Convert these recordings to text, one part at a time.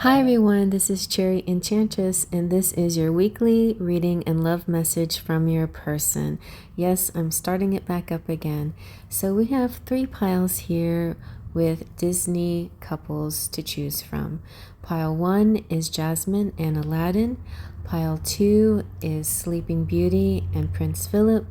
Hi everyone, this is Cherry Enchantress, and this is your weekly reading and love message from your person. Yes, I'm starting it back up again. So we have 3 piles here with Disney couples to choose from. Pile 1 is Jasmine and Aladdin. Pile 2 is Sleeping Beauty and Prince Philip.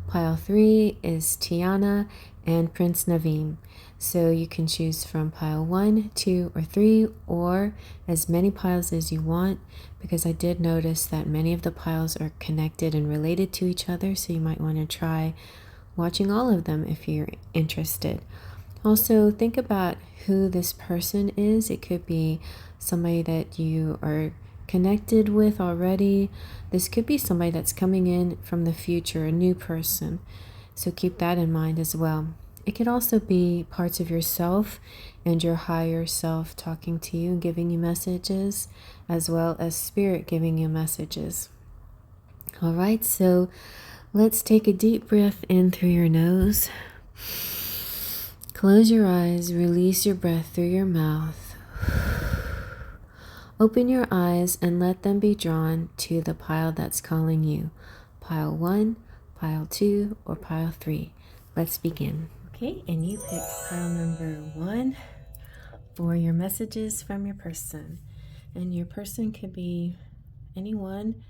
Pile 3 is Tiana and Prince Naveen. So you can choose from pile 1, 2, or 3, or as many piles as you want, because I did notice that many of the piles are connected and related to each other, so you might want to try watching all of them if you're interested. Also, think about who this person is. It could be somebody that you are connected with already. This could be somebody that's coming in from the future, a new person. So keep that in mind as well. It could also be parts of yourself and your higher self talking to you and giving you messages, as well as spirit giving you messages. All right, so let's take a deep breath in through your nose. Close your eyes, release your breath through your mouth. Open your eyes and let them be drawn to the pile that's calling you. Pile 1, pile 2, or pile 3. Let's begin. Okay, and you pick pile number 1 for your messages from your person. And your person could be anyone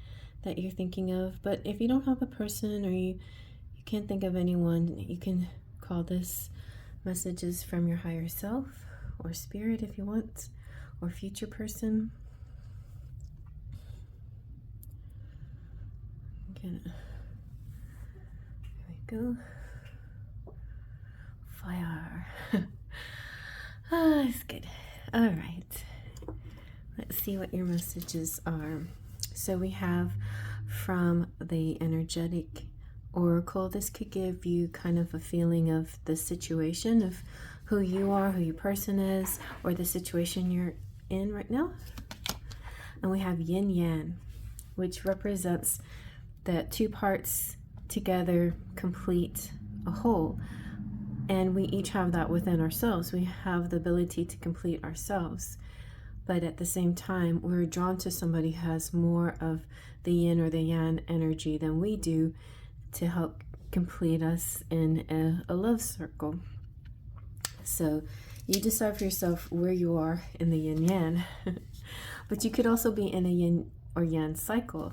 that you're thinking of, but if you don't have a person or you can't think of anyone, you can call this messages from your higher self or spirit if you want, or future person. There we go. Fire. It's good. All right. Let's see what your messages are. So we have from the energetic oracle, this could give you kind of a feeling of the situation of who you are, who your person is, or the situation you're in right now. And we have yin yang, which represents that 2 parts together complete a whole. And we each have that within ourselves. We have the ability to complete ourselves. But at the same time, we're drawn to somebody who has more of the yin or the yang energy than we do to help complete us in a love circle. So you decide for yourself where you are in the yin yang. But you could also be in a yin or yang cycle.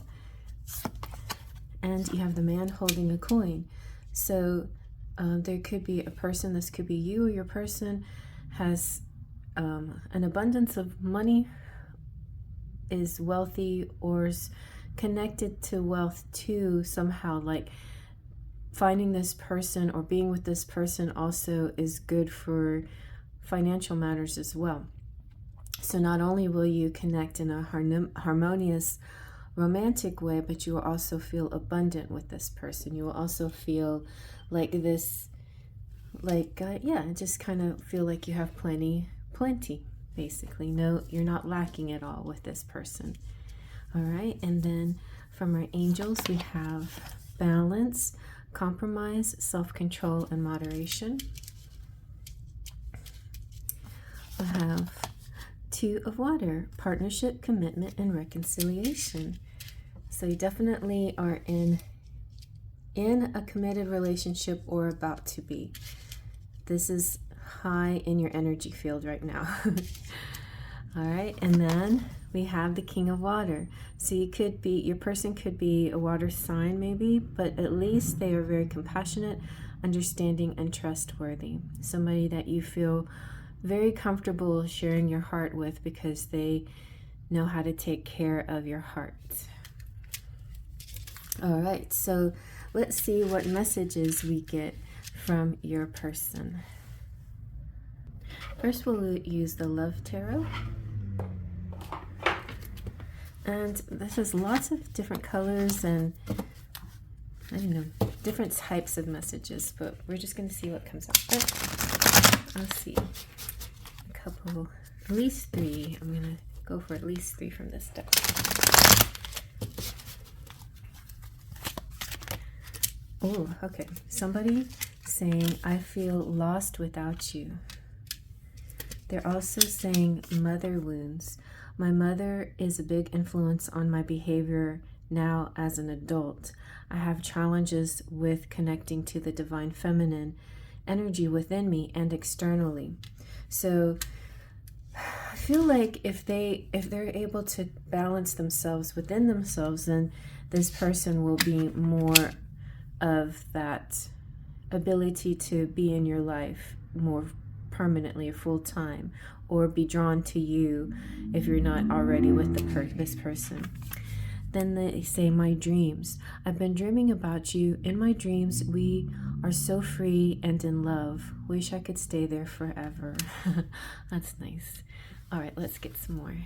And you have the man holding a coin. So there could be a person, this could be you or your person, has an abundance of money, is wealthy, or is connected to wealth too somehow. Like finding this person or being with this person also is good for financial matters as well. So not only will you connect in a harmonious romantic way, but you will also feel abundant with this person. You will also feel like this, just kind of feel like you have plenty, basically. No, you're not lacking at all with this person. All right, and then from our angels, we have balance, compromise, self-control, and moderation. We have 2 of water, partnership, commitment, and reconciliation. So you definitely are in a committed relationship or about to be. This is high in your energy field right now. All right, and then we have the King of Water. So your person could be a water sign maybe, but at least they are very compassionate, understanding, and trustworthy. Somebody that you feel very comfortable sharing your heart with because they know how to take care of your heart. All right, so let's see what messages we get from your person. First, we'll use the Love Tarot. And this has lots of different colors and, different types of messages, but we're just going to see what comes up. Let's see. At least 3. I'm going to go for at least 3 from this deck. Oh, okay. Somebody saying, I feel lost without you. They're also saying mother wounds. My mother is a big influence on my behavior now as an adult. I have challenges with connecting to the divine feminine energy within me and externally. So I feel like if they're able to balance themselves within themselves, then this person will be more of that ability to be in your life more permanently or full time, or be drawn to you if you're not already with this person. Then they say, my dreams. I've been dreaming about you. In my dreams, we are so free and in love. Wish I could stay there forever. That's nice. All right, let's get some more.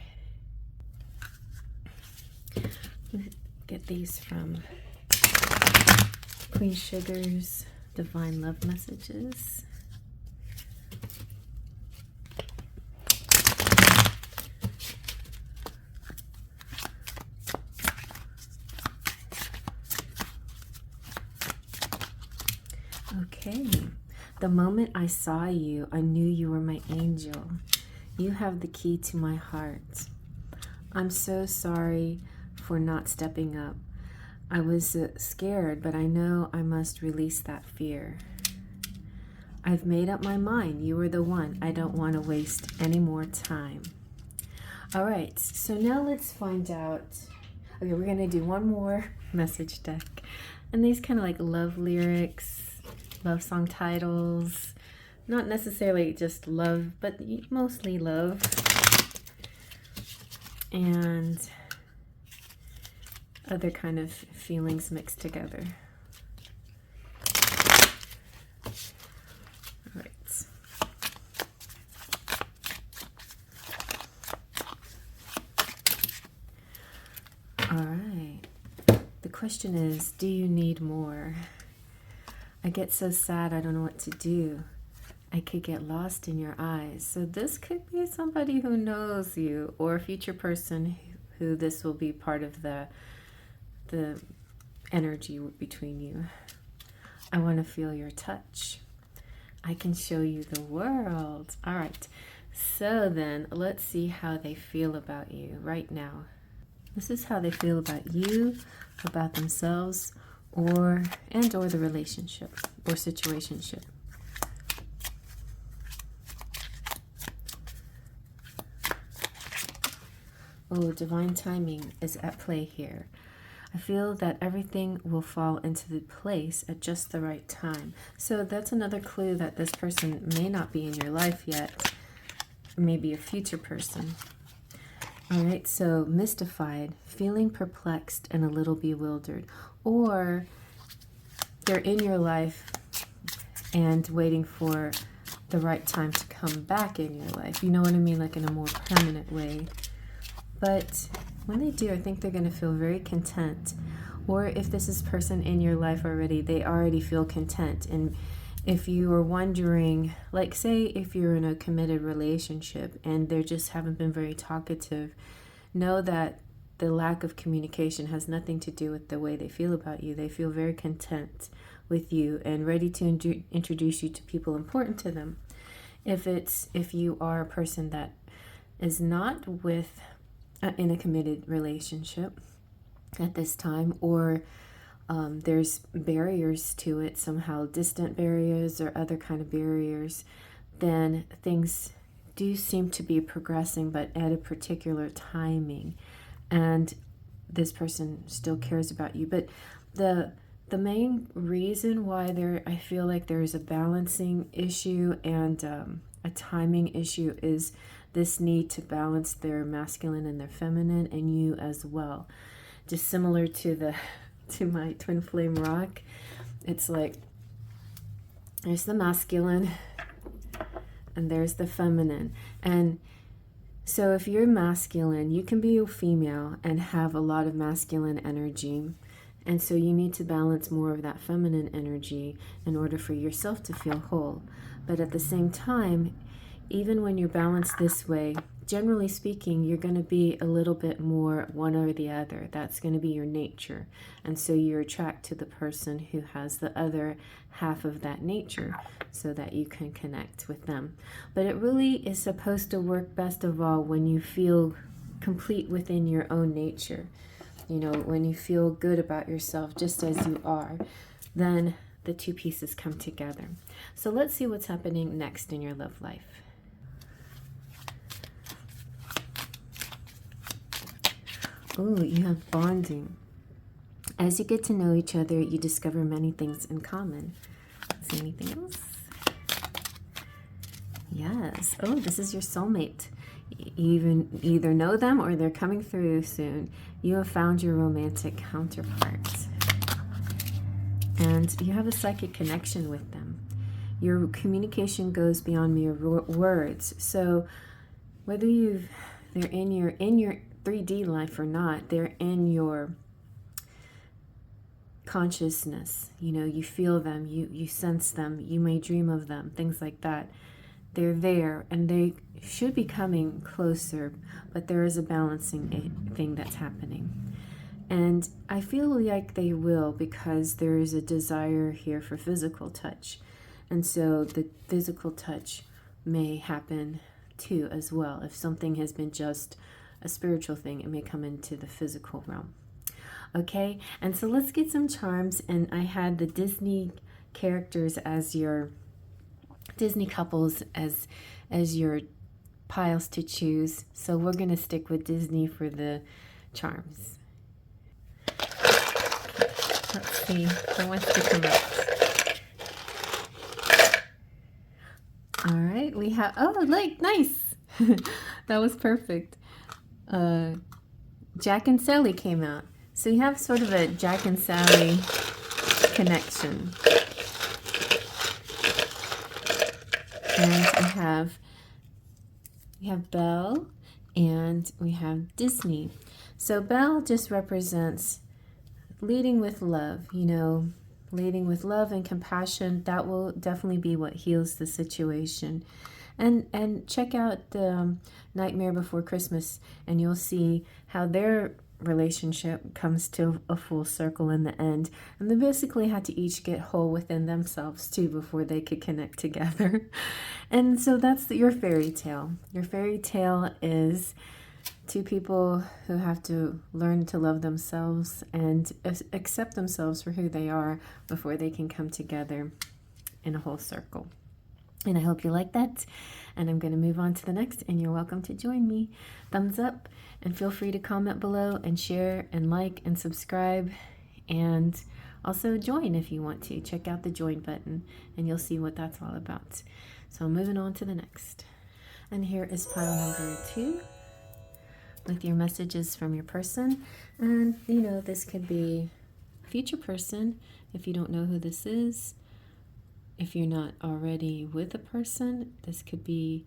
Get these from Queen Sugar's Divine Love Messages. Okay. The moment I saw you, I knew you were my angel. You have the key to my heart. I'm so sorry for not stepping up. I was scared, but I know I must release that fear. I've made up my mind. You are the one. I don't want to waste any more time. All right, so now let's find out. Okay, we're going to do one more message deck. And these kind of like love lyrics, love song titles. Not necessarily just love, but mostly love. And other kind of feelings mixed together. All right. All right. The question is, do you need more? I get so sad I don't know what to do. I could get lost in your eyes. So this could be somebody who knows you, or a future person who this will be part of the energy between you. I want to feel your touch. I can show you the world. All right. So then let's see how they feel about you right now. This is how they feel about you, about themselves, or the relationship or situationship. Oh, divine timing is at play here. I feel that everything will fall into the place at just the right time. So that's another clue that this person may not be in your life yet. Maybe a future person. All right, so mystified, feeling perplexed and a little bewildered. Or they're in your life and waiting for the right time to come back in your life. You know what I mean? Like in a more permanent way. But when they do, I think they're going to feel very content. Or if this is person in your life already, they already feel content. And if you are wondering, like say if you're in a committed relationship and they just haven't been very talkative, know that the lack of communication has nothing to do with the way they feel about you. They feel very content with you and ready to introduce you to people important to them. If you are a person that is not in a committed relationship at this time, or there's barriers to it somehow, distant barriers or other kind of barriers, then things do seem to be progressing, but at a particular timing, and this person still cares about you. But the main reason why I feel like there is a balancing issue and a timing issue is this need to balance their masculine and their feminine, and you as well. Just similar to my twin flame rock, it's like there's the masculine and there's the feminine. And so if you're masculine, you can be a female and have a lot of masculine energy. And so you need to balance more of that feminine energy in order for yourself to feel whole. But at the same time, even when you're balanced this way, generally speaking, you're going to be a little bit more one or the other. That's going to be your nature. And so you attract to the person who has the other half of that nature so that you can connect with them. But it really is supposed to work best of all when you feel complete within your own nature. You know, when you feel good about yourself just as you are, then the two pieces come together. So let's see what's happening next in your love life. Oh, you have bonding. As you get to know each other, you discover many things in common. Is there anything else? Yes. Oh, this is your soulmate. You either know them or they're coming through soon. You have found your romantic counterpart. And you have a psychic connection with them. Your communication goes beyond mere words. So whether they're in your 3D life or not, they're in your consciousness. You know, you feel them, you sense them, you may dream of them, things like that. They're there and they should be coming closer, but there is a balancing thing that's happening. And I feel like they will, because there is a desire here for physical touch. And so the physical touch may happen too as well. If something has been just a spiritual thing, it may come into the physical realm. Okay, and so let's get some charms. And I had the Disney characters as your Disney couples as your piles to choose. So we're going to stick with Disney for the charms. Let's see who wants to come up. All right, we have, oh, like, nice. That was perfect. Jack and Sally came out. So you have sort of a Jack and Sally connection. And we have Belle and we have Disney. So Belle just represents leading with love, you know, leading with love and compassion. That will definitely be what heals the situation. And check out the Nightmare Before Christmas, and you'll see how their relationship comes to a full circle in the end. And they basically had to each get whole within themselves too before they could connect together. And so that's your fairy tale. Your fairy tale is two people who have to learn to love themselves and accept themselves for who they are before they can come together in a whole circle. And I hope you like that. And I'm going to move on to the next, and you're welcome to join me. Thumbs up, and feel free to comment below and share and like and subscribe, and also join if you want to. Check out the join button and you'll see what that's all about. So I'm moving on to the next. And here is pile number 2 with your messages from your person. And you know, this could be a future person if you don't know who this is. If you're not already with a person, this could be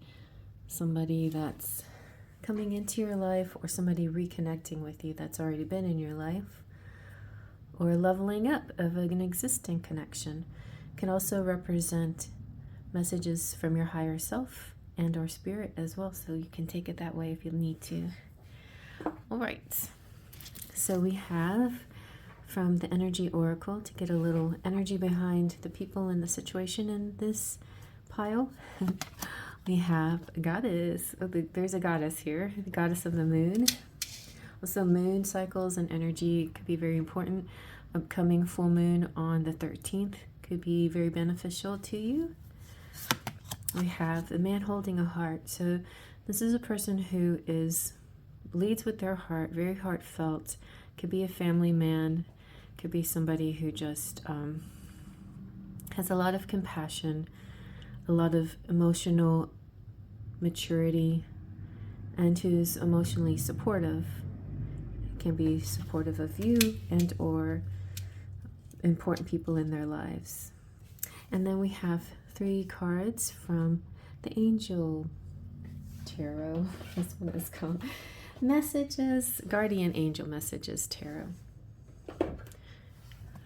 somebody that's coming into your life, or somebody reconnecting with you that's already been in your life, or leveling up of an existing connection. It can also represent messages from your higher self and or spirit as well, so you can take it that way if you need to. All right, so we have from the Energy Oracle to get a little energy behind the people and the situation in this pile. We have a goddess. Oh, there's a goddess here, the goddess of the moon. Also, moon cycles and energy could be very important. Upcoming full moon on the 13th could be very beneficial to you. We have a man holding a heart. So this is a person who leads with their heart, very heartfelt. Could be a family man. Could be somebody who just has a lot of compassion, a lot of emotional maturity, and who's emotionally supportive. Can be supportive of you and or important people in their lives. And then we have 3 cards from the Angel Tarot. That's what it's called. Messages, Guardian Angel Messages Tarot.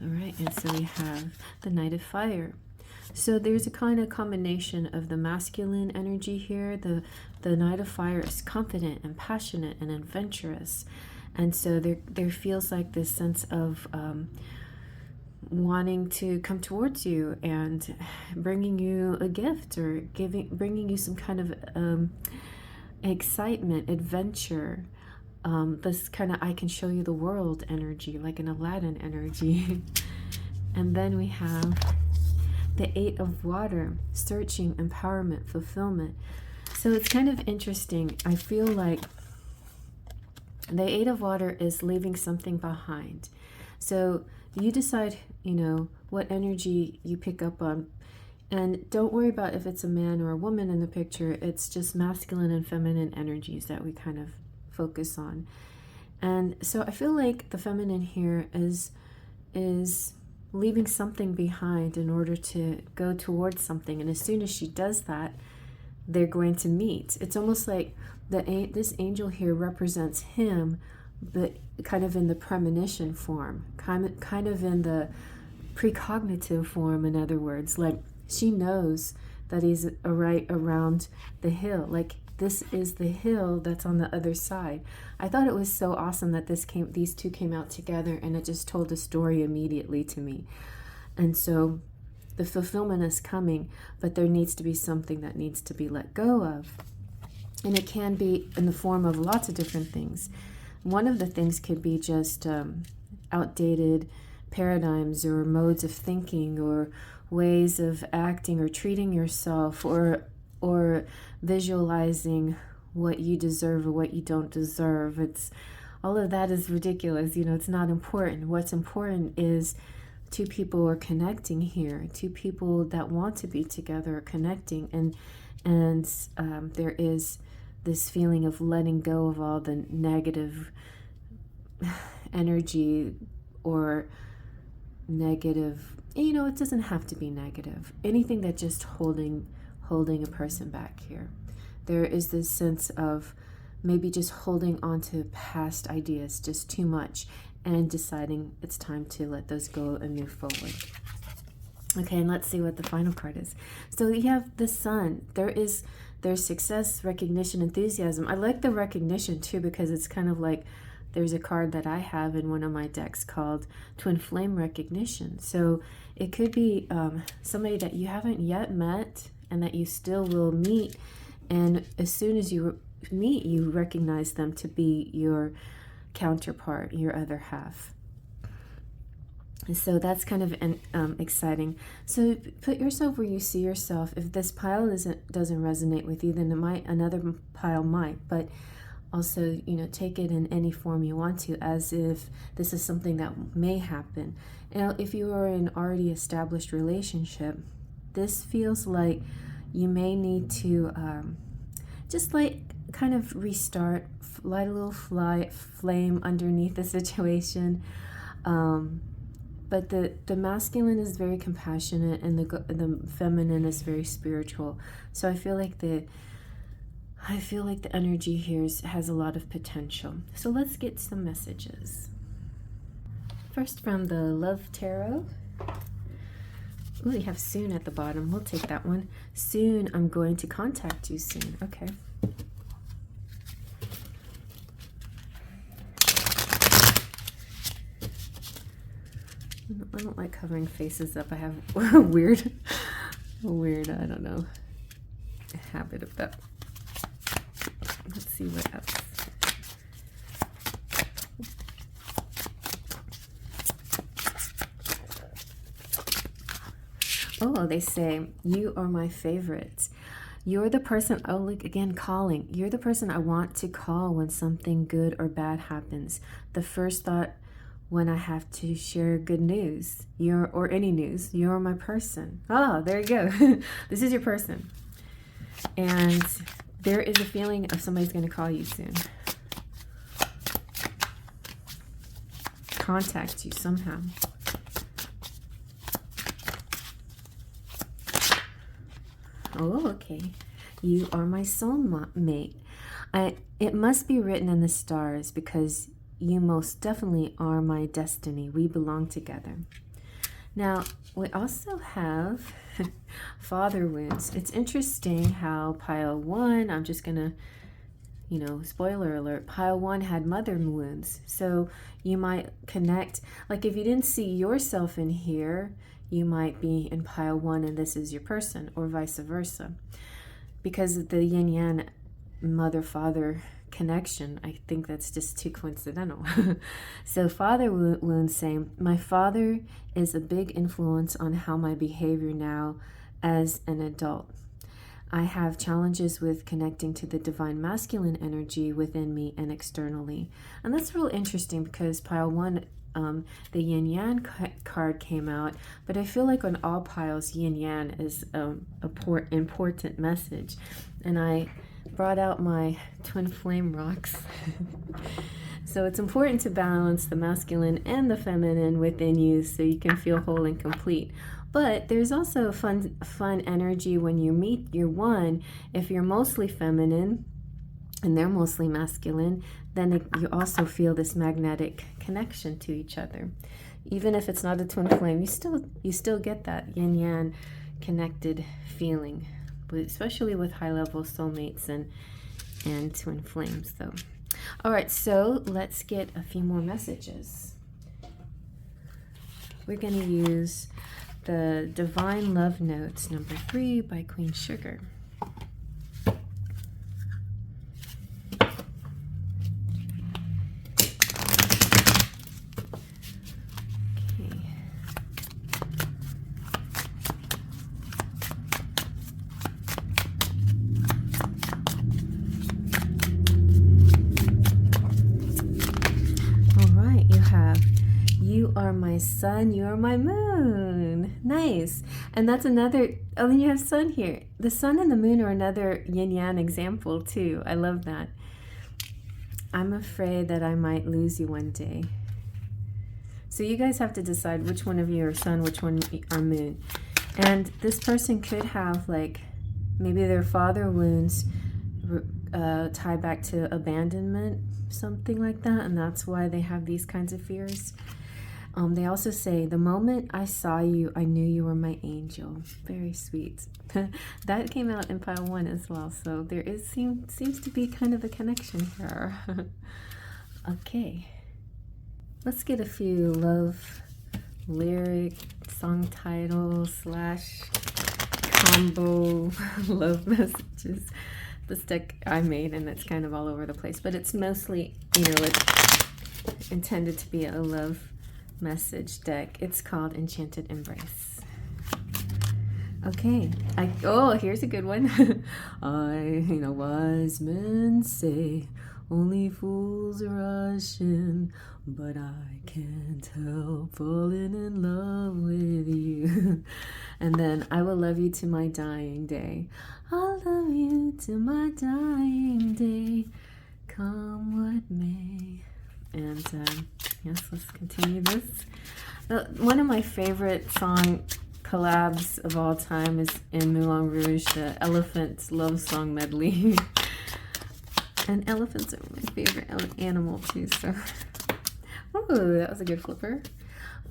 All right, and so we have the Knight of Fire. So there's a kind of combination of the masculine energy here. The Knight of Fire is confident and passionate and adventurous. And so there feels like this sense of wanting to come towards you and bringing you a gift, or bringing you some kind of excitement, adventure. This kind of I can show you the world energy, like an Aladdin energy. And then we have the Eight of Water, searching, empowerment, fulfillment. So it's kind of interesting. I feel like the Eight of Water is leaving something behind. So you decide, you know, what energy you pick up on. And don't worry about if it's a man or a woman in the picture. It's just masculine and feminine energies that we kind of focus on. And so I feel like the feminine here is leaving something behind in order to go towards something. And as soon as she does that, they're going to meet. It's almost like this angel here represents him, but kind of in the premonition form, kind of in the precognitive form. In other words, like she knows that he's right around the hill. Like this is the hill that's on the other side. I thought it was so awesome that these two came out together, and it just told a story immediately to me. And so the fulfillment is coming, but there needs to be something that needs to be let go of. And it can be in the form of lots of different things. One of the things could be just outdated paradigms or modes of thinking or ways of acting or treating yourself, or visualizing what you deserve or what you don't deserve. It's all of that is ridiculous. You know, it's not important. What's important is two people are connecting here. Two people that want to be together are connecting, and there is this feeling of letting go of all the negative energy or negative, you know, it doesn't have to be negative. Anything that just holding a person back here. There is this sense of maybe just holding on to past ideas just too much and deciding it's time to let those go and move forward. Okay, and let's see what the final card is. So you have the Sun. There's success, recognition, enthusiasm. I like the recognition too, because it's kind of like there's a card that I have in one of my decks called Twin Flame Recognition. So it could be somebody that you haven't yet met and that you still will meet. And as soon as you meet, you recognize them to be your counterpart, your other half. And so that's kind of exciting. So put yourself where you see yourself. If this pile doesn't resonate with you, then another pile might. But also, you know, take it in any form you want to, as if this is something that may happen. Now, if you are in an already established relationship, this feels like you may need to just like kind of restart, light a little flame underneath the situation. But the masculine is very compassionate, and the feminine is very spiritual. So I feel like the energy here has a lot of potential. So let's get some messages. First, from the Love Tarot. Ooh, we have soon at the bottom. We'll take that one. Soon, I'm going to contact you soon. Okay. I don't like covering faces up. I have a weird, I don't know, habit of that. Let's see what else. Oh, they say, you are my favorite. You're the person, oh, look, again, calling. You're the person I want to call when something good or bad happens. The first thought when I have to share good news, or any news, you're my person. Oh, there you go. This is your person. And there is a feeling of somebody's going to call you soon. Contact you somehow. Oh, okay. You are my soulmate. It must be written in the stars, because you most definitely are my destiny. We belong together. Now, we also have father wounds. It's interesting how pile 1, I'm just going to, spoiler alert, pile 1 had mother wounds. So you might connect, like if you didn't see yourself in here, you might be in pile 1 and this is your person, or vice versa. Because of the yin-yang mother-father connection, I think that's just too coincidental. So father wounds say, my father is a big influence on how my behavior now as an adult. I have challenges with connecting to the divine masculine energy within me and externally. And that's real interesting because pile 1, the yin-yang card came out, but I feel like on all piles, yin-yang is an important message. And I brought out my twin flame rocks. So it's important to balance the masculine and the feminine within you so you can feel whole and complete. But there's also fun energy when you meet your one. If you're mostly feminine and they're mostly masculine, then you also feel this magnetic connection to each other. Even if it's not a twin flame, you still get that yin-yang connected feeling, especially with high-level soulmates and twin flames. So, all right, so let's get a few more messages. We're going to use the Divine Love Notes, number 3 by Queen Sugar. You are my sun, you are my moon. Nice. And that's another, oh, then you have sun here. The sun and the moon are another yin-yang example too. I love that. I'm afraid that I might lose you one day. So you guys have to decide which one of you are sun, which one are moon. And this person could have like, maybe their father wounds tie back to abandonment, something like that. And that's why they have these kinds of fears. They also say, the moment I saw you, I knew you were my angel. Very sweet. That came out in pile 1 as well. So there seems to be kind of a connection here. Okay. Let's get a few love lyric, song title / combo love messages. This deck I made, and it's kind of all over the place. But it's mostly, it's intended to be a love message deck. It's called Enchanted Embrace. Okay. Here's a good one. Wise men say only fools rush in, but I can't help falling in love with you. And then I will love you to my dying day. I'll love you to my dying day, come what may. And yes, let's continue this. One of my favorite song collabs of all time is in Moulin Rouge, the Elephants Love Song Medley. And elephants are my favorite animal too, so. Ooh, that was a good flipper.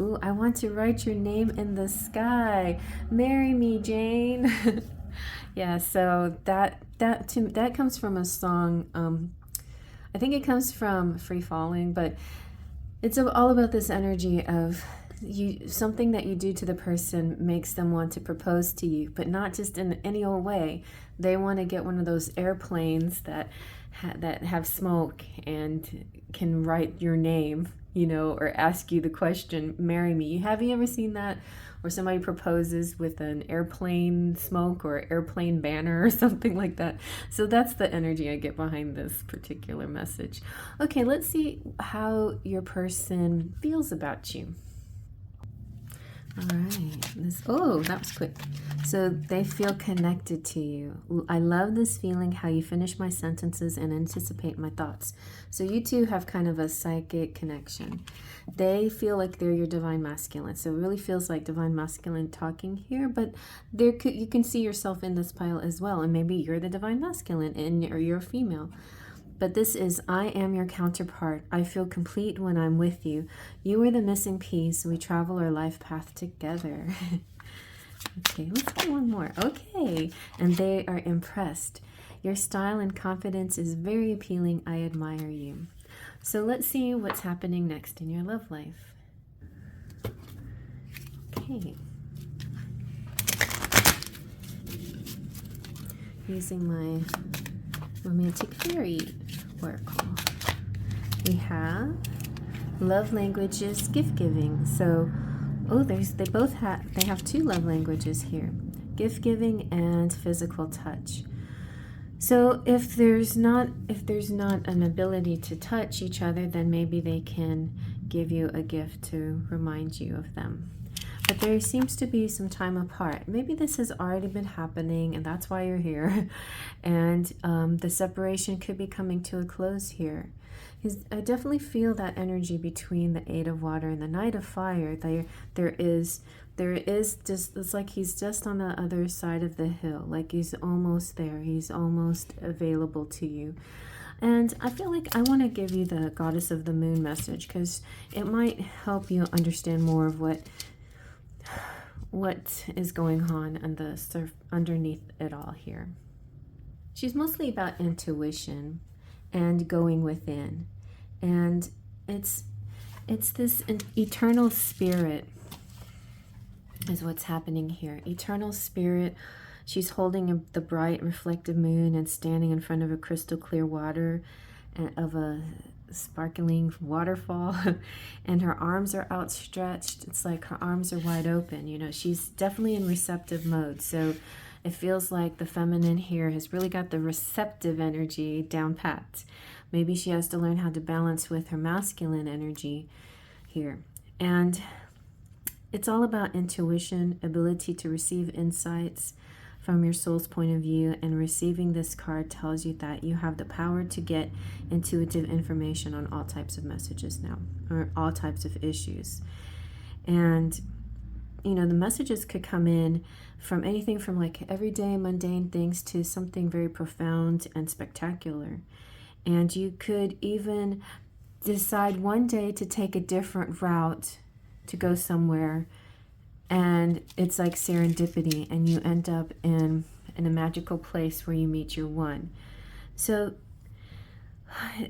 Ooh, I want to write your name in the sky. Marry me, Jane. Yeah, so that comes from a song. I think it comes from Free Falling, but it's all about this energy of something that you do to the person makes them want to propose to you, but not just in any old way. They want to get one of those airplanes that have smoke and can write your name, or ask you the question, marry me. Have you ever seen that? Where somebody proposes with an airplane smoke or airplane banner or something like that. So that's the energy I get behind this particular message. Okay, let's see how your person feels about you. All right. That was quick. So they feel connected to you. I love this feeling, how you finish my sentences and anticipate my thoughts. So you two have kind of a psychic connection. They feel like they're your divine masculine. So it really feels like divine masculine talking here, but you can see yourself in this pile as well. And maybe you're the divine masculine or you're a female. But this is, I am your counterpart. I feel complete when I'm with you. You are the missing piece. We travel our life path together. Okay, let's get one more. Okay, and they are impressed. Your style and confidence is very appealing. I admire you. So let's see what's happening next in your love life. Okay. Using my romantic fairy oracle. We have love languages, gift giving. So, oh, they have two love languages here, gift giving and physical touch. So if there's not an ability to touch each other, then maybe they can give you a gift to remind you of them. But there seems to be some time apart. Maybe this has already been happening and that's why you're here. And the separation could be coming to a close here. I definitely feel that energy between the Eight of Water and the Knight of Fire. There is just, it's like he's just on the other side of the hill. Like he's almost there. He's almost available to you. And I feel like I want to give you the Goddess of the Moon message because it might help you understand more of what is going on and the surf underneath it all here. She's mostly about intuition and going within, and it's this eternal spirit is what's happening here. Eternal spirit. She's holding the bright reflective moon and standing in front of a crystal clear water of a sparkling waterfall, and her arms are outstretched. It's like her arms are wide open. You know, she's definitely in receptive mode. So it feels like the feminine here has really got the receptive energy down pat. Maybe she has to learn how to balance with her masculine energy here. And it's all about intuition, ability to receive insights from your soul's point of view, and receiving this card tells you that you have the power to get intuitive information on all types of messages now, or all types of issues. And you know, the messages could come in from anything from like everyday mundane things to something very profound and spectacular. And you could even decide one day to take a different route to go somewhere, and it's like serendipity, and you end up in a magical place where you meet your one. So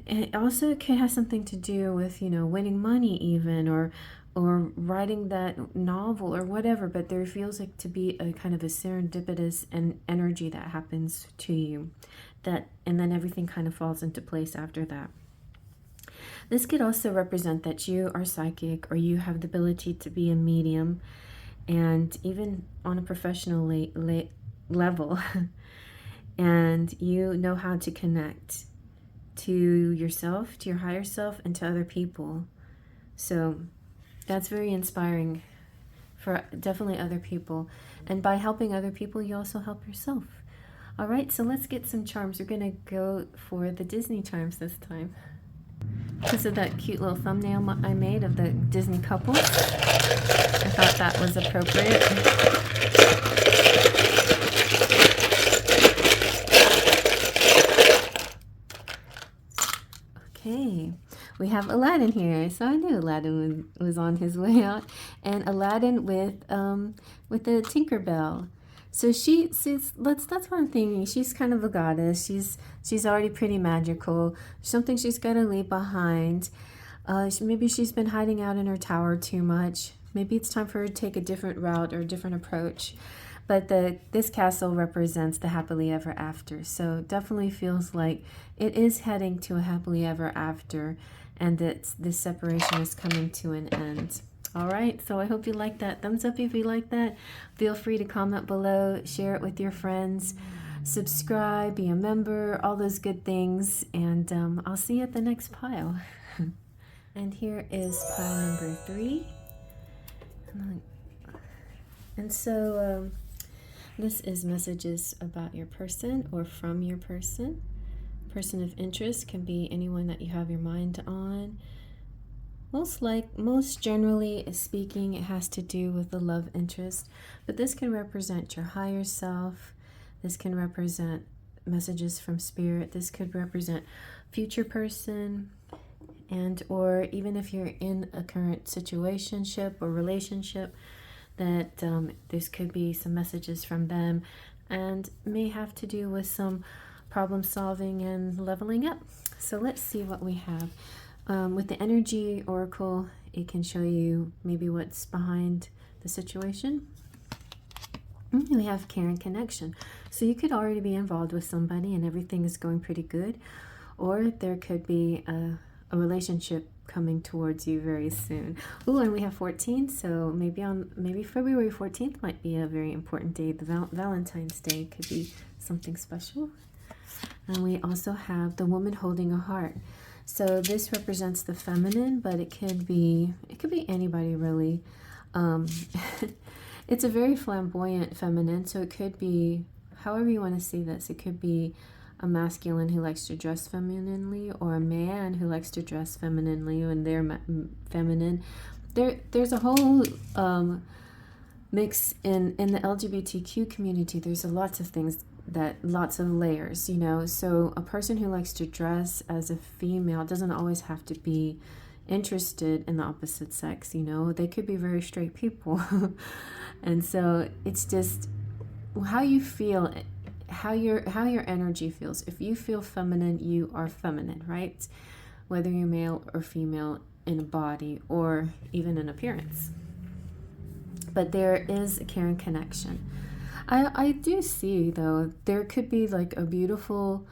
it also could have something to do with, you know, winning money even, or writing that novel or whatever, but there feels like to be a kind of a serendipitous energy that happens to you, and then everything kind of falls into place after that. This could also represent that you are psychic, or you have the ability to be a medium, and even on a professional level, and you know how to connect to yourself, to your higher self, and to other people. So that's very inspiring for definitely other people. And by helping other people, you also help yourself. All right, so let's get some charms. We're going to go for the Disney charms this time. Because of that cute little thumbnail I made of the Disney couple, I thought that was appropriate. Okay, we have Aladdin here. So I knew Aladdin was on his way out, and Aladdin with the Tinkerbell. So that's one thing. She's kind of a goddess. She's already pretty magical. Something she's got to leave behind. Maybe she's been hiding out in her tower too much. Maybe it's time for her to take a different route or a different approach. But this castle represents the happily ever after. So definitely feels like it is heading to a happily ever after, and that this separation is coming to an end. All right, so I hope you like that. Thumbs up if you like that. Feel free to comment below, share it with your friends, subscribe, be a member, all those good things. And I'll see you at the next pile. And here is pile number 3. And so this is messages about your person or from your person. Person of interest can be anyone that you have your mind on. Most generally speaking, it has to do with the love interest, but this can represent your higher self. This can represent messages from Spirit. This could represent future person, and or even if you're in a current situationship or relationship, that this could be some messages from them, and may have to do with some problem solving and leveling up. So let's see what we have. With the energy oracle, it can show you maybe what's behind the situation. We have care and connection. So you could already be involved with somebody and everything is going pretty good, or there could be a relationship coming towards you very soon. Ooh, and we have 14, so maybe February 14th might be a very important day. The Valentine's Day could be something special. And we also have the woman holding a heart. So this represents the feminine, but it could be anybody really. It's a very flamboyant feminine, so it could be however you want to see this. It could be a masculine who likes to dress femininely, or a man who likes to dress femininely and they're feminine. There's a whole mix in the LGBTQ community. There's lots of things, lots of layers, you know. So a person who likes to dress as a female doesn't always have to be interested in the opposite sex, you know. They could be very straight people. And so it's just how you feel, how your energy feels. If you feel feminine, you are feminine, right? Whether you're male or female in a body or even in appearance. But there is a care and connection. I do see, though, there could be like a beautiful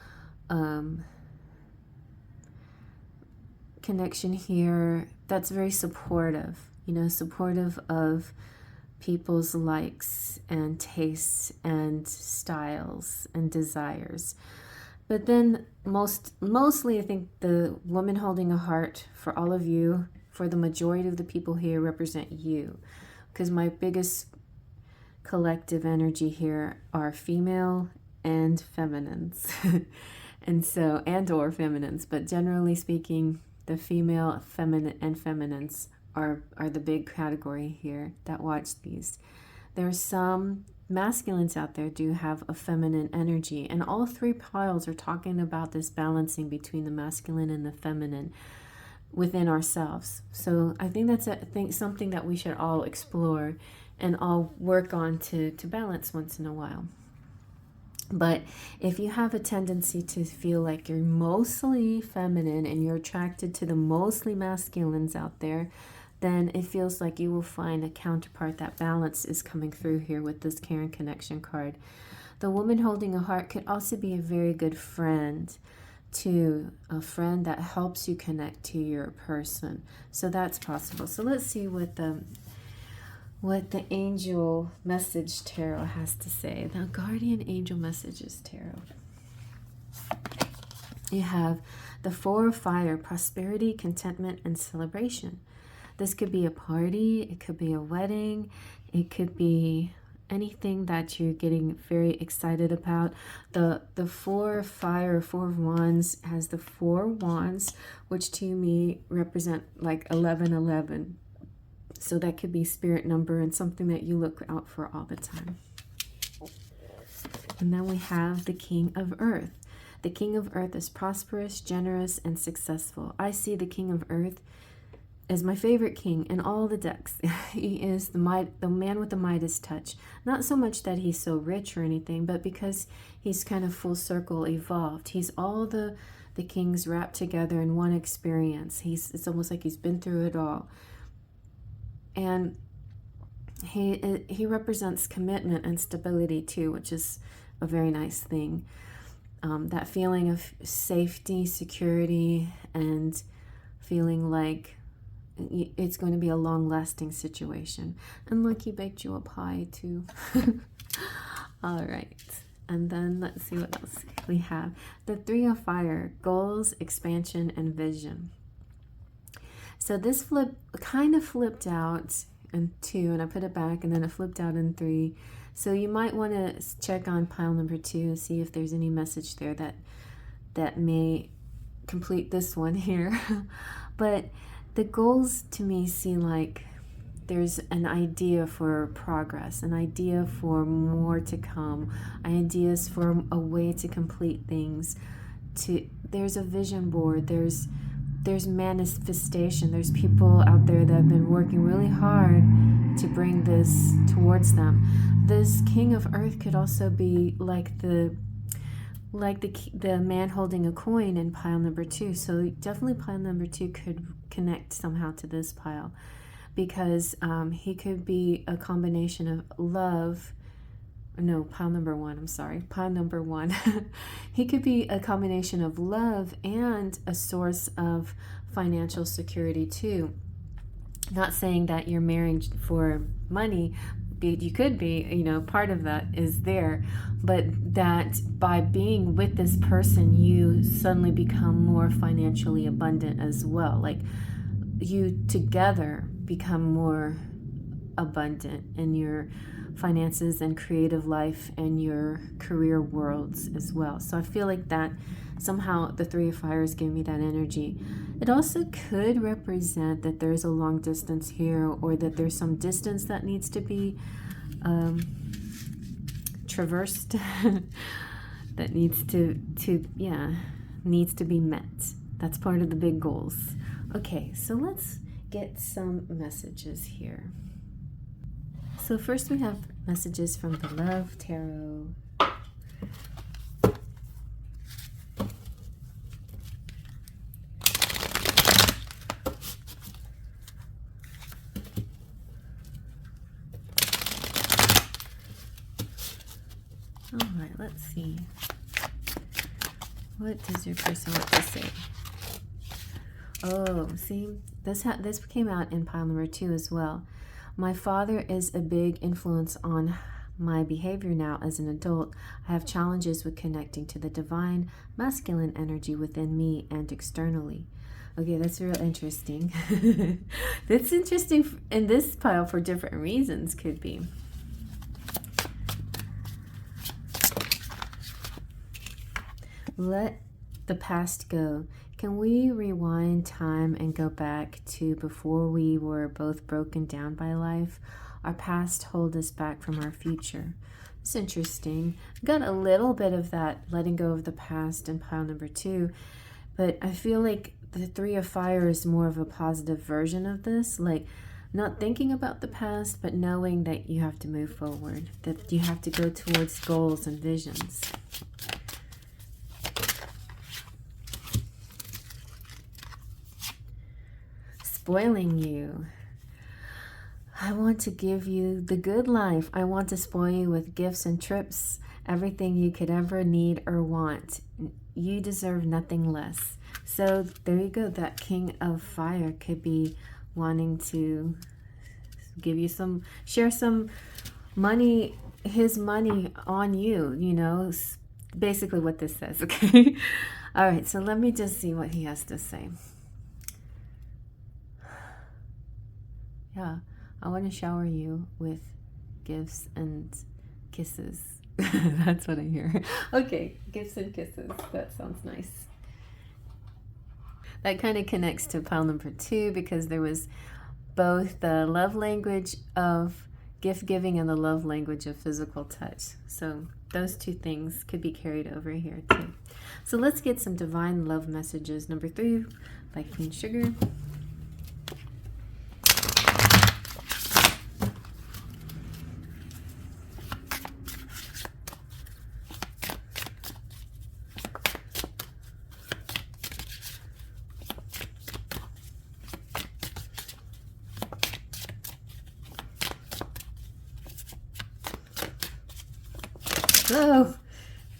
connection here that's very supportive, you know, supportive of people's likes and tastes and styles and desires. But then mostly I think the woman holding a heart for all of you, for the majority of the people here, represent you, because my biggest collective energy here are female and feminines. And so, and or feminines, but generally speaking, the female, feminine, and feminines are the big category here that watch these. There are some masculines out there do have a feminine energy, and all three piles are talking about this balancing between the masculine and the feminine within ourselves. So I think that's something that we should all explore and all work on to balance once in a while. But if you have a tendency to feel like you're mostly feminine and you're attracted to the mostly masculines out there, then it feels like you will find a counterpart. That balance is coming through here with this care and connection card. The woman holding a heart could also be a very good friend, to a friend that helps you connect to your person. So that's possible. So let's see what the angel message tarot has to say. The guardian angel messages tarot. You have the 4 of fire: prosperity, contentment, and celebration. This could be a party, it could be a wedding, it could be anything that you're getting very excited about. The 4 of fire, 4 of wands, has the 4 wands, which to me represent like 1111. So that could be spirit number and something that you look out for all the time. And then we have the King of Earth. The King of Earth is prosperous, generous, and successful. I see the King of Earth as my favorite king in all the decks. He is the man with the Midas touch. Not so much that he's so rich or anything, but because he's kind of full circle evolved. He's all the kings wrapped together in one experience. It's almost like he's been through it all. And he represents commitment and stability too, which is a very nice thing. That feeling of safety, security, and feeling like it's going to be a long-lasting situation. And look, he baked you a pie too. All right. And then let's see what else we have. The 3 of fire: goals, expansion, and vision. So this kind of flipped out in 2, and I put it back, and then it flipped out in 3. So you might want to check on pile number 2 and see if there's any message there that may complete this one here. But the goals to me seem like there's an idea for progress, an idea for more to come, ideas for a way to complete things. There's a vision board, there's manifestation, there's people out there that have been working really hard to bring this towards them. This King of Earth could also be like the man holding a coin in pile number 2. So definitely pile number 2 could connect somehow to this pile, because he could be a combination of love. No, pile number 1, I'm sorry. Pile number 1. He could be a combination of love and a source of financial security too. Not saying that you're marrying for money, you could be, you know, part of that is there, but that by being with this person, you suddenly become more financially abundant as well. Like, you together become more abundant in your finances and creative life and your career worlds as well. So I feel like that somehow the 3 of Fires gave me that energy. It also could represent that there's a long distance here, or that there's some distance that needs to be traversed that needs to be met. That's part of the big goals. Okay, so let's get some messages here. So first we have messages from the Love Tarot. All right, let's see. What does your person want to say? Oh, see, this came out in pile number 2 as well. My father is a big influence on my behavior now as an adult. I have challenges with connecting to the divine masculine energy within me and externally. Okay, that's real interesting. That's interesting in this pile for different reasons, could be. Let the past go. Can we rewind time and go back to before we were both broken down by life? Our past hold us back from our future. It's interesting. Got a little bit of that letting go of the past in pile number 2, but I feel like the 3 of Fire is more of a positive version of this, like not thinking about the past, but knowing that you have to move forward, that you have to go towards goals and visions. Spoiling you. I want to give you the good life. I want to spoil you with gifts and trips, everything you could ever need or want. You deserve nothing less. So there you go. That King of Fire could be wanting to give you share some money, his money on you, you know, basically what this says, okay? All right, so let me just see what he has to say. Yeah, I want to shower you with gifts and kisses. That's what I hear. Okay, gifts and kisses. That sounds nice. That kind of connects to pile number 2, because there was both the love language of gift giving and the love language of physical touch. So those 2 things could be carried over here too. So let's get some divine love messages. Number 3 by Queen Sugar. Oh,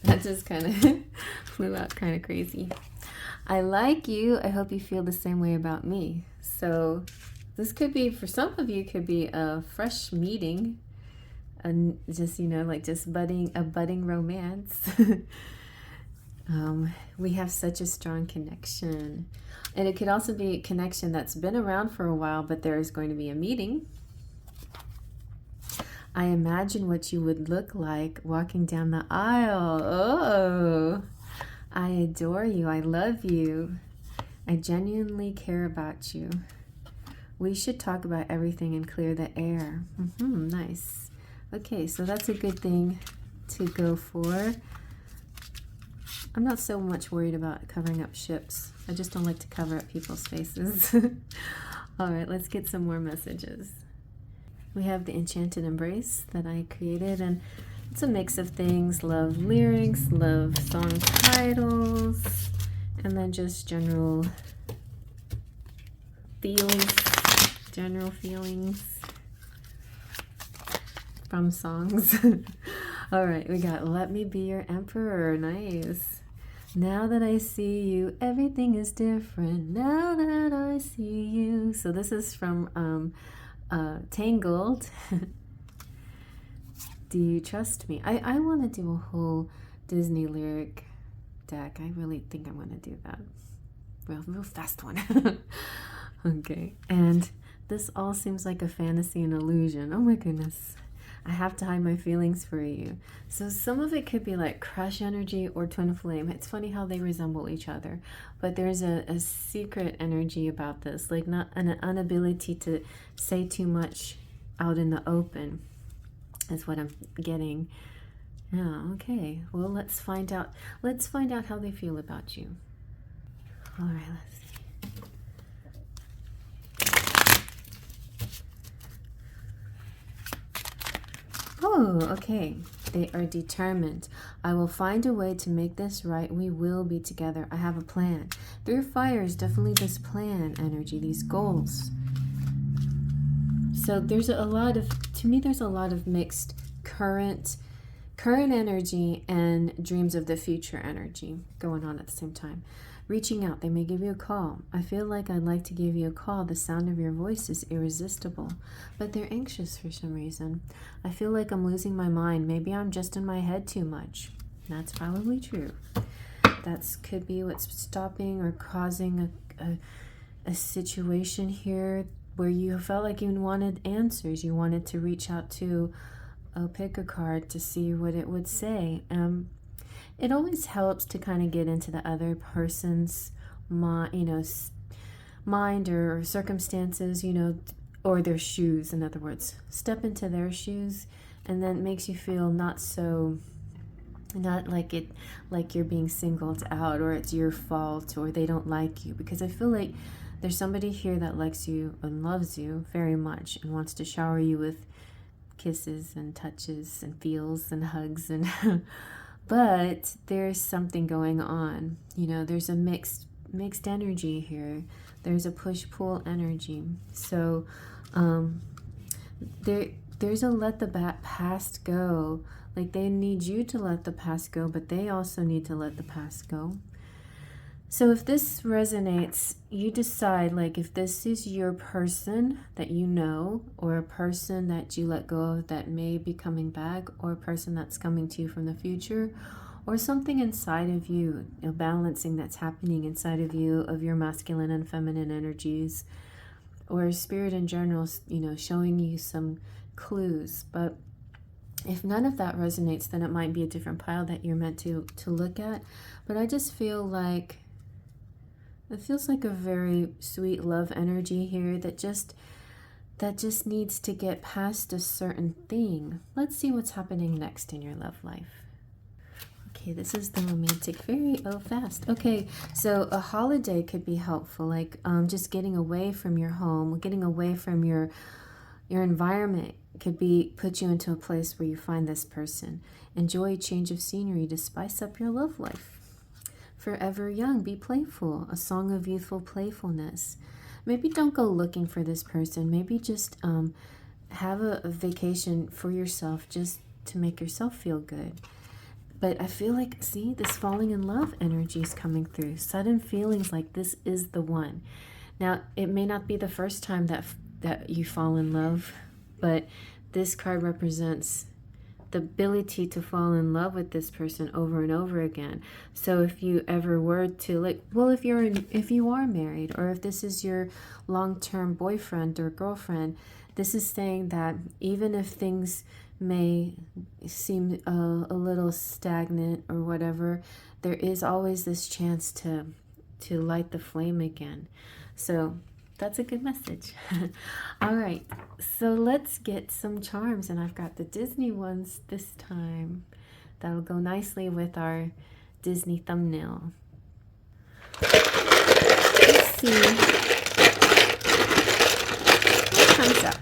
that just kind of flew out kind of crazy. I like you. I hope you feel the same way about me. So this could be, for some of you, could be a fresh meeting, and just, you know, like just a budding romance. We have such a strong connection. And it could also be a connection that's been around for a while, but there is going to be a meeting. I imagine what you would look like walking down the aisle. Oh, I adore you. I love you. I genuinely care about you. We should talk about everything and clear the air. Nice. Okay, so that's a good thing to go for. I'm not so much worried about covering up ships. I just don't like to cover up people's faces. All right, let's get some more messages. We have the Enchanted Embrace that I created, and it's a mix of things: love lyrics, love song titles, and then just general feelings from songs. All right, we got Let Me Be Your Emperor. Nice. Now that I see you, everything is different. Now that I see you. So this is from Tangled. Do you trust me? I want to do a whole Disney lyric deck. I really think I'm going to do that. Real fast one. Okay, and this all seems like a fantasy and illusion. Oh my goodness. I have to hide my feelings for you. So some of it could be like crush energy or twin flame. It's funny how they resemble each other, but there's a secret energy about this, like not an inability to say too much out in the open is what I'm getting. Yeah, okay. Well, let's find out how they feel about you. All right, let's see. Oh, okay. They are determined. I will find a way to make this right. We will be together. I have a plan. Their fire is definitely this plan energy, these goals. So there's a lot of, to me, there's a lot of mixed current energy and dreams of the future energy going on at the same time. Reaching out, they may give you a call. I feel like I'd like to give you a call. The sound of your voice is irresistible, but they're anxious for some reason. I feel like I'm losing my mind. Maybe I'm just in my head too much. That's probably true. That could be what's stopping or causing a situation here where you felt like you wanted answers. You wanted to reach out to pick a card to see what it would say. It always helps to kind of get into the other person's mind or circumstances, or their shoes. In other words, step into their shoes, and then it makes you feel not like you're being singled out, or it's your fault, or they don't like you. Because I feel like there's somebody here that likes you and loves you very much and wants to shower you with kisses and touches and feels and hugs and but there's something going on. There's a mixed energy here. There's a push-pull energy. So there's a let the past go. Like, they need you to let the past go, but they also need to let the past go. So if this resonates, you decide, like, if this is your person that you know, or a person that you let go of that may be coming back, or a person that's coming to you from the future, or something inside of you, a balancing that's happening inside of you of your masculine and feminine energies, or spirit in general, showing you some clues. But if none of that resonates, then it might be a different pile that you're meant to look at. But I just feel like it feels like a very sweet love energy here that just needs to get past a certain thing. Let's see what's happening next in your love life. Okay, this is the romantic fairy. Oh, fast. Okay, so a holiday could be helpful, like just getting away from your home, getting away from your environment could put you into a place where you find this person. Enjoy a change of scenery to spice up your love life. Forever young, be playful, a song of youthful playfulness. Maybe don't go looking for this person. Maybe just have a vacation for yourself, just to make yourself feel good. But I feel like, see, this falling in love energy is coming through. Sudden feelings like this is the one. Now, it may not be the first time that you fall in love, but this card represents the ability to fall in love with this person over and over again. So if you ever were to, if you are married, or if this is your long-term boyfriend or girlfriend, this is saying that even if things may seem a little stagnant or whatever, there is always this chance to light the flame again. So that's a good message. All right, so let's get some charms, and I've got the Disney ones this time. That'll go nicely with our Disney thumbnail. Let's see what comes out.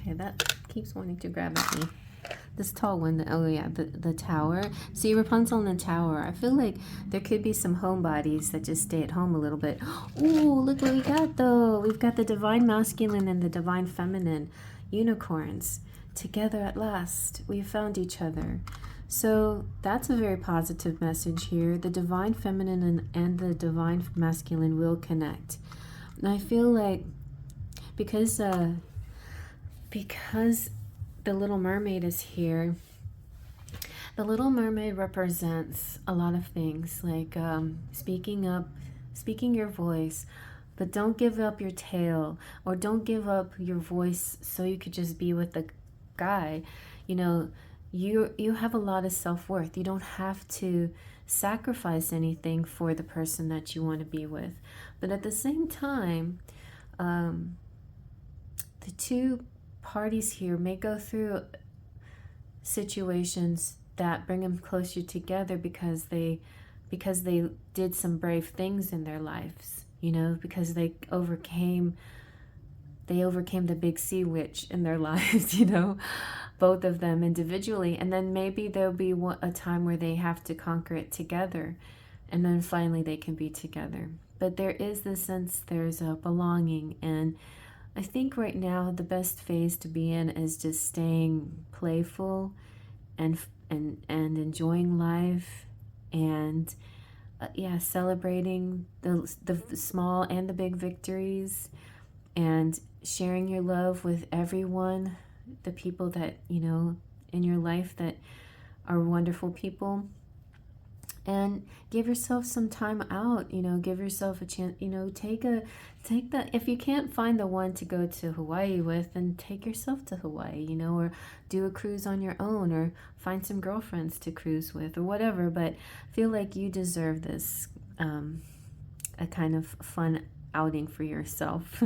Okay, that keeps wanting to grab at me. This tall one, oh yeah, the tower. See, Rapunzel in the tower. I feel like there could be some homebodies that just stay at home a little bit. Ooh, look what we got though. We've got the divine masculine and the divine feminine unicorns together at last. We found each other. So that's a very positive message here. The divine feminine and the divine masculine will connect. And I feel like because the Little Mermaid is here. The Little Mermaid represents a lot of things, like speaking up, speaking your voice, but don't give up your tail, or don't give up your voice so you could just be with the guy. You know, you have a lot of self-worth. You don't have to sacrifice anything for the person that you want to be with. But at the same time, the two parties here may go through situations that bring them closer together because they did some brave things in their lives, you know, because they overcame the big sea witch in their lives, you know, both of them individually. And then maybe there'll be a time where they have to conquer it together, and then finally they can be together. But there is this sense there's a belonging, and I think right now the best phase to be in is just staying playful and enjoying life, and yeah, celebrating the small and the big victories, and sharing your love with everyone, the people that, you know, in your life that are wonderful people. And give yourself some time out, you know, give yourself a chance, you know, take the, if you can't find the one to go to Hawaii with, then take yourself to Hawaii, you know, or do a cruise on your own, or find some girlfriends to cruise with, or whatever. But feel like you deserve this, a kind of fun outing for yourself.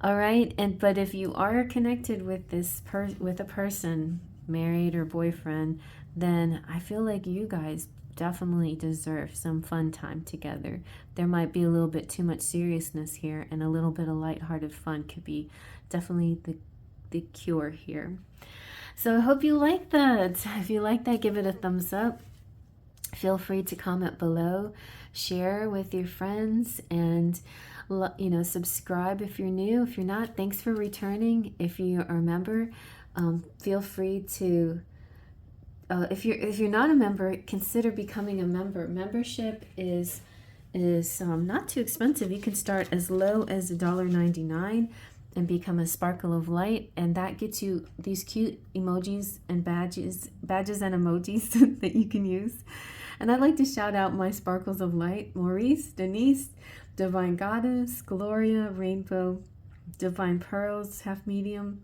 All right. But if you are connected with this with a person, married or boyfriend, then I feel like you guys definitely deserve some fun time together. There might be a little bit too much seriousness here, and a little bit of lighthearted fun could be definitely the cure here. So I hope you like that. If you like that, give it a thumbs up. Feel free to comment below, share with your friends, and you know, subscribe if you're new. If you're not, thanks for returning. If you are a member, feel free to if you're not a member, consider becoming a member. Membership is not too expensive. You can start as low as $1.99 and become a sparkle of light, and that gets you these cute emojis and badges and emojis that you can use. And I'd like to shout out my sparkles of light: Maurice, Denise, Divine Goddess, Gloria, Rainbow, Divine Pearls, Half Medium,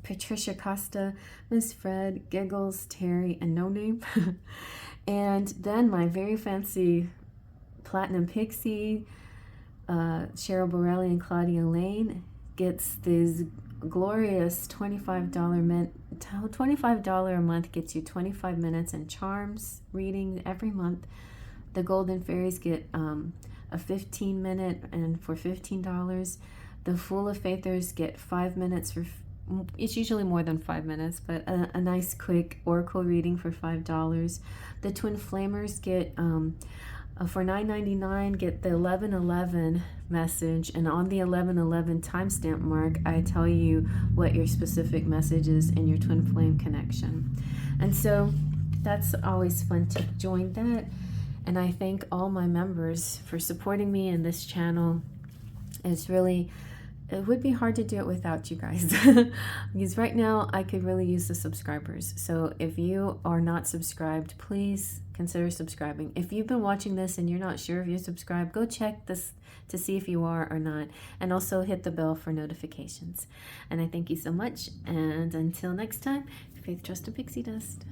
Patricia Costa, Miss Fred, Giggles, Terry, and No Name. And then my very fancy Platinum Pixie, Cheryl Borelli and Claudia Lane, gets this glorious $25 a month, gets you 25 minutes and charms reading every month. The Golden Fairies get a 15-minute and for $15. The Fool of Faithers get 5 minutes for it's usually more than 5 minutes, but a nice quick oracle reading for $5. The Twin Flamers get for $9.99 get the 1111 message, and on the 1111 timestamp mark, I tell you what your specific message is in your twin flame connection. And so that's always fun to join that. And I thank all my members for supporting me in this channel. It would be hard to do it without you guys. Because right now I could really use the subscribers. So if you are not subscribed, please consider subscribing. If you've been watching this and you're not sure if you're subscribed, go check this to see if you are or not. And also hit the bell for notifications. And I thank you so much. And until next time, faith, trust, and pixie dust.